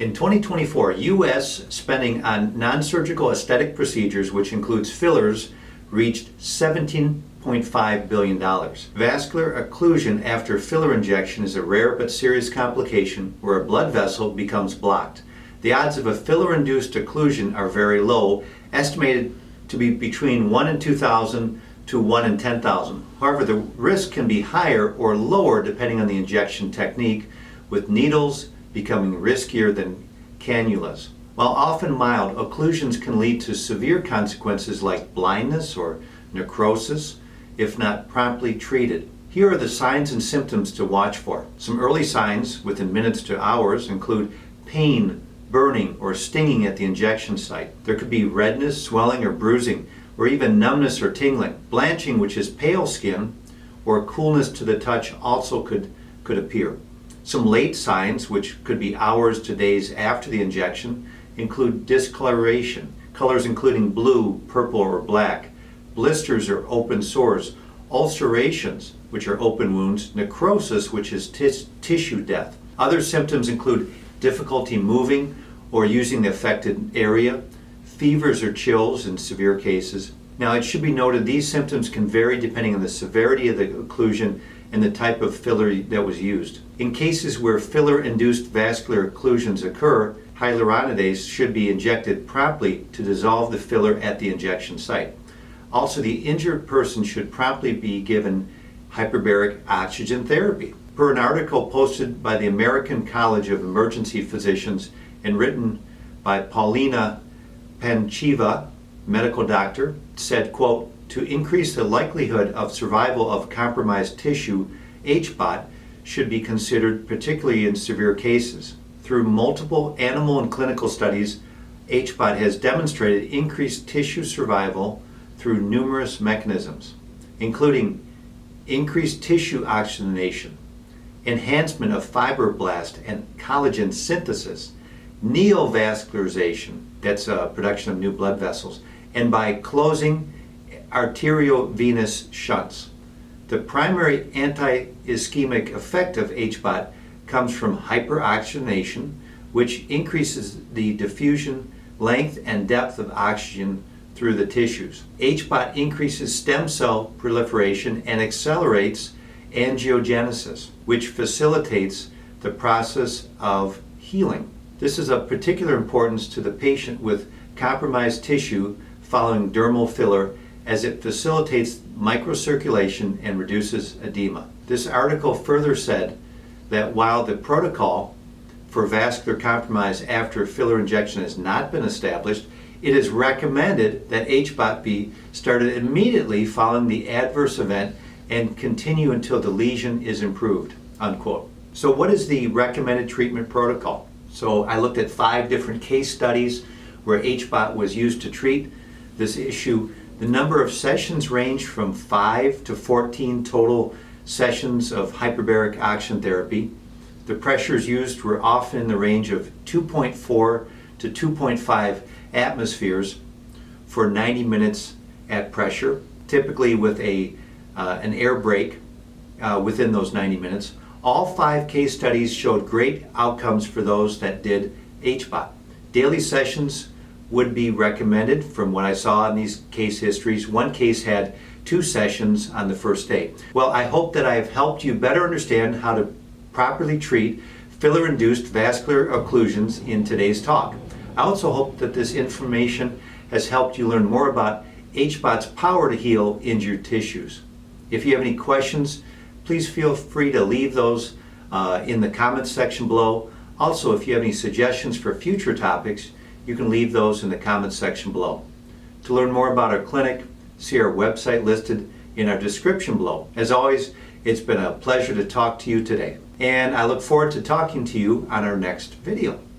In 2024, U.S. spending on non-surgical aesthetic procedures, which includes fillers, reached $17.5 billion. Vascular occlusion after filler injection is a rare but serious complication where a blood vessel becomes blocked. The odds of a filler-induced occlusion are very low, estimated to be between 1 in 2,000 to 1 in 10,000. However, the risk can be higher or lower depending on the injection technique, with needles becoming riskier than cannulas. While often mild, occlusions can lead to severe consequences like blindness or necrosis if not promptly treated. Here are the signs and symptoms to watch for. Some early signs within minutes to hours include pain, burning, or stinging at the injection site. There could be redness, swelling, or bruising, or even numbness or tingling. Blanching, which is pale skin, or coolness to the touch also could appear. Some late signs, which could be hours to days after the injection, include discoloration, colors including blue, purple, or black, blisters or open sores, ulcerations, which are open wounds, necrosis, which is tissue death. Other symptoms include difficulty moving or using the affected area, fevers or chills in severe cases. Now, it should be noted these symptoms can vary depending on the severity of the occlusion and the type of filler that was used. In cases where filler-induced vascular occlusions occur, hyaluronidase should be injected promptly to dissolve the filler at the injection site. Also, the injured person should promptly be given hyperbaric oxygen therapy. Per an article posted by the American College of Emergency Physicians and written by Paulina Panchiva, medical doctor, said, quote, "To increase the likelihood of survival of compromised tissue, HBOT should be considered particularly in severe cases. Through multiple animal and clinical studies, HBOT has demonstrated increased tissue survival through numerous mechanisms, including increased tissue oxygenation, enhancement of fibroblast and collagen synthesis, neovascularization, that's production of new blood vessels, and by closing arteriovenous shunts. The primary anti-ischemic effect of HBOT comes from hyperoxygenation, which increases the diffusion, length, and depth of oxygen through the tissues. HBOT increases stem cell proliferation and accelerates angiogenesis, which facilitates the process of healing. This is of particular importance to the patient with compromised tissue following dermal filler, as it facilitates microcirculation and reduces edema. This article further said that while the protocol for vascular compromise after filler injection has not been established, it is recommended that HBOT be started immediately following the adverse event and continue until the lesion is improved, unquote. So what is the recommended treatment protocol? So I looked at 5 different case studies where HBOT was used to treat this issue. The number of sessions ranged from 5 to 14 total sessions of hyperbaric oxygen therapy. The pressures used were often in the range of 2.4 to 2.5 atmospheres for 90 minutes at pressure, typically with an air break within those 90 minutes. All 5 case studies showed great outcomes for those that did HBOT. Daily sessions would be recommended from what I saw in these case histories. One case had 2 sessions on the first day. Well, I hope that I have helped you better understand how to properly treat filler-induced vascular occlusions in today's talk. I also hope that this information has helped you learn more about HBOT's power to heal injured tissues. If you have any questions, please feel free to leave those in the comments section below. Also, if you have any suggestions for future topics, you can leave those in the comments section below. To learn more about our clinic, see our website listed in our description below. As always, it's been a pleasure to talk to you today, and I look forward to talking to you on our next video.